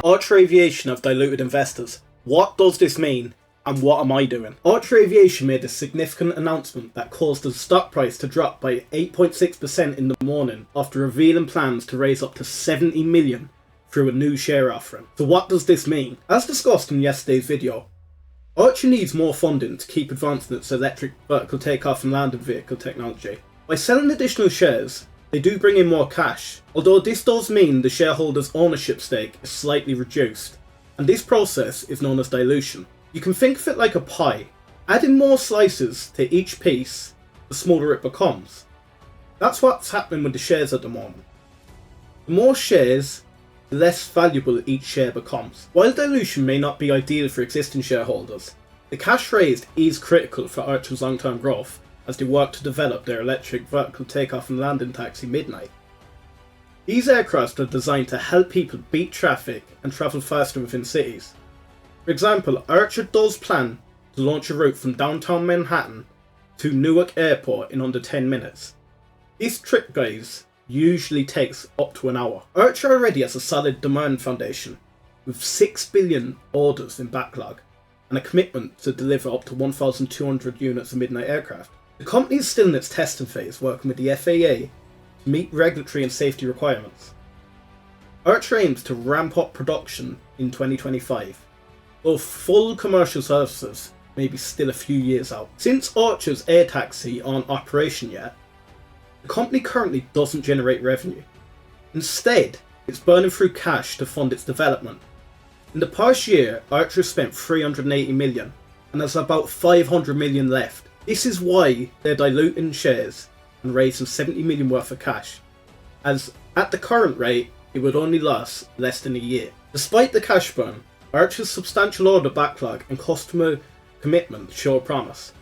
Archer Aviation have diluted investors. What does this mean? And what am I doing? Archer Aviation made a significant announcement that caused the stock price to drop by 8.6% in the morning after revealing plans to raise up to 70 million through a new share offering. So what does this mean? As discussed in yesterday's video, Archer needs more funding to keep advancing its electric vertical takeoff and landing vehicle technology. By selling additional shares, they do bring in more cash, although this does mean the shareholders' ownership stake is slightly reduced, and this process is known as dilution. You can think of it like a pie. Adding more slices to each piece, the smaller it becomes. That's what's happening with the shares at the moment. The more shares, the less valuable each share becomes. While dilution may not be ideal for existing shareholders, the cash raised is critical for Archer's long-term growth as they work to develop their electric vertical takeoff and landing taxi Midnight. These aircraft are designed to help people beat traffic and travel faster within cities. For example, Archer does plan to launch a route from downtown Manhattan to Newark Airport in under 10 minutes. This trip, guys, usually takes up to an hour. Archer already has a solid demand foundation with 6 billion orders in backlog and a commitment to deliver up to 1,200 units of Midnight aircraft. The company is still in its testing phase, working with the FAA to meet regulatory and safety requirements. Archer aims to ramp up production in 2025, though full commercial services may be still a few years out. Since Archer's air taxi aren't in operation yet, the company currently doesn't generate revenue. Instead, it's burning through cash to fund its development. In the past year, Archer spent 380 million and has about 500 million left. This is why they're diluting shares and raising 70 million worth of cash, as at the current rate it would only last less than a year. Despite the cash burn, Archer's substantial order backlog and customer commitment show a promise,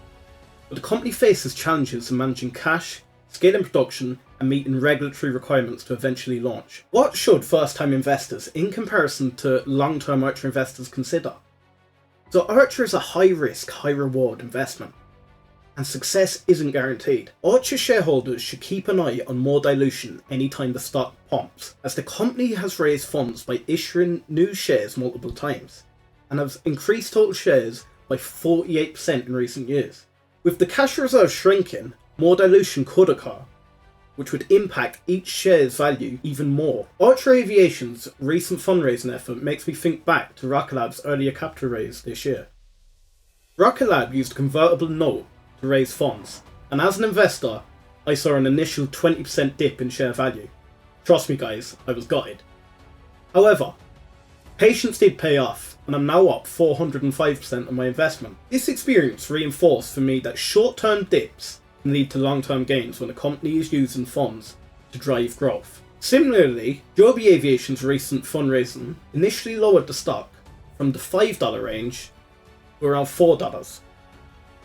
but the company faces challenges in managing cash, scaling production and meeting regulatory requirements to eventually launch. What should first-time investors in comparison to long-term Archer investors consider? So Archer is a high-risk, high-reward investment, and success isn't guaranteed. Archer shareholders should keep an eye on more dilution anytime the stock pumps, as the company has raised funds by issuing new shares multiple times, and has increased total shares by 48% in recent years. With the cash reserve shrinking, more dilution could occur, which would impact each share's value even more. Archer Aviation's recent fundraising effort makes me think back to Rocket Lab's earlier capital raise this year. Rocket Lab used a convertible note to raise funds, and as an investor, I saw an initial 20% dip in share value. Trust me guys, I was gutted. However, patience did pay off, and I'm now up 405% on my investment. This experience reinforced for me that short-term dips can lead to long-term gains when a company is using funds to drive growth. Similarly, Joby Aviation's recent fundraising initially lowered the stock from the $5 range to around $4.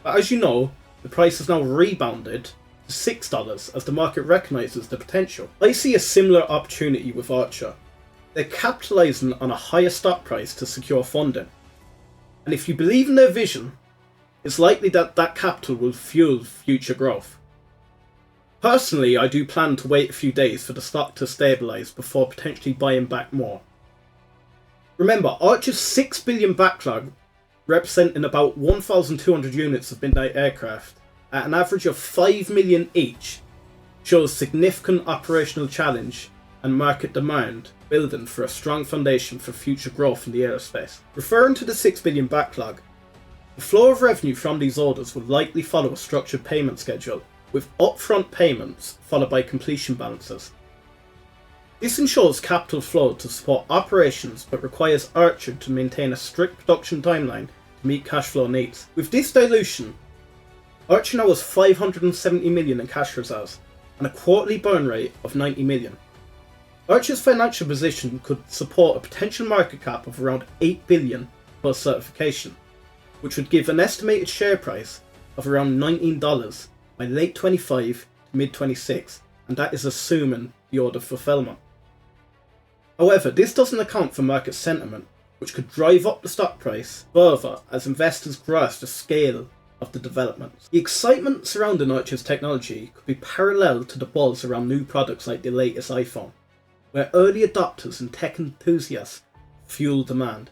But as you know, the price has now rebounded to $6 as the market recognises the potential. I see a similar opportunity with Archer. They're capitalising on a higher stock price to secure funding. And if you believe in their vision, it's likely that that capital will fuel future growth. Personally, I do plan to wait a few days for the stock to stabilise before potentially buying back more. Remember, Archer's 6 billion backlog, representing about 1,200 units of Midnight aircraft at an average of 5 million each, shows significant operational challenge and market demand building for a strong foundation for future growth in the aerospace. Referring to the 6 billion backlog, the flow of revenue from these orders will likely follow a structured payment schedule, with upfront payments followed by completion balances. This ensures capital flow to support operations but requires Archer to maintain a strict production timeline to meet cash flow needs. With this dilution, Archer now has 570 million in cash reserves and a quarterly burn rate of 90 million. Archer's financial position could support a potential market cap of around 8 billion plus certification, which would give an estimated share price of around $19 by late 25 to mid 26, and that is assuming the order fulfillment. However, this doesn't account for market sentiment, which could drive up the stock price further as investors grasp the scale of the developments. The excitement surrounding Archer's technology could be parallel to the buzz around new products like the latest iPhone, where early adopters and tech enthusiasts fuel demand.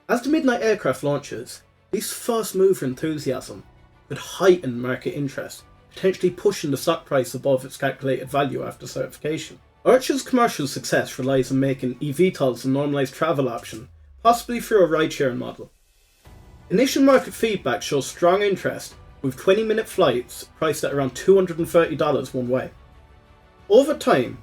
As the Midnight aircraft launches, this first mover enthusiasm could heighten market interest, potentially pushing the stock price above its calculated value after certification. Archer's commercial success relies on making eVTOLs a normalised travel option, possibly through a ride-sharing model. Initial market feedback shows strong interest, with 20-minute flights priced at around $230 one way. Over time,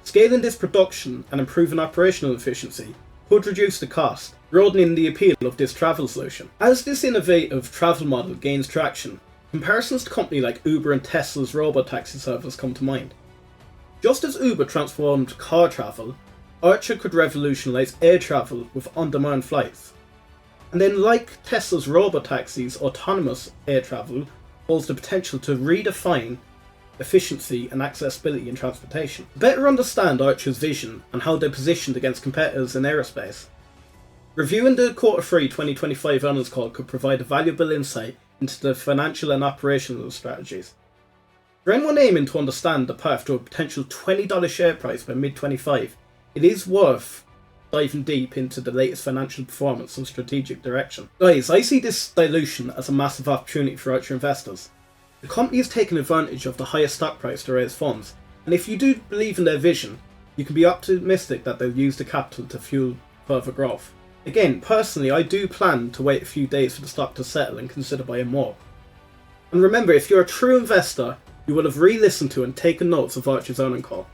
scaling this production and improving operational efficiency could reduce the cost, broadening the appeal of this travel solution. As this innovative travel model gains traction, comparisons to companies like Uber and Tesla's robotaxi service come to mind. Just as Uber transformed car travel, Archer could revolutionise air travel with on-demand flights. And then, like Tesla's robotaxis, autonomous air travel holds the potential to redefine efficiency and accessibility in transportation. To better understand Archer's vision and how they're positioned against competitors in aerospace, reviewing the Q3 2025 earnings call could provide a valuable insight into the financial and operational strategies. For anyone aiming to understand the path to a potential $20 share price by mid-25, it is worth diving deep into the latest financial performance and strategic direction. Guys, I see this dilution as a massive opportunity for Archer investors. The company has taken advantage of the highest stock price to raise funds, and if you do believe in their vision, you can be optimistic that they'll use the capital to fuel further growth. Again, personally, I do plan to wait a few days for the stock to settle and consider buying more. And remember, if you're a true investor, you will have re-listened to and taken notes of Archer's earnings call.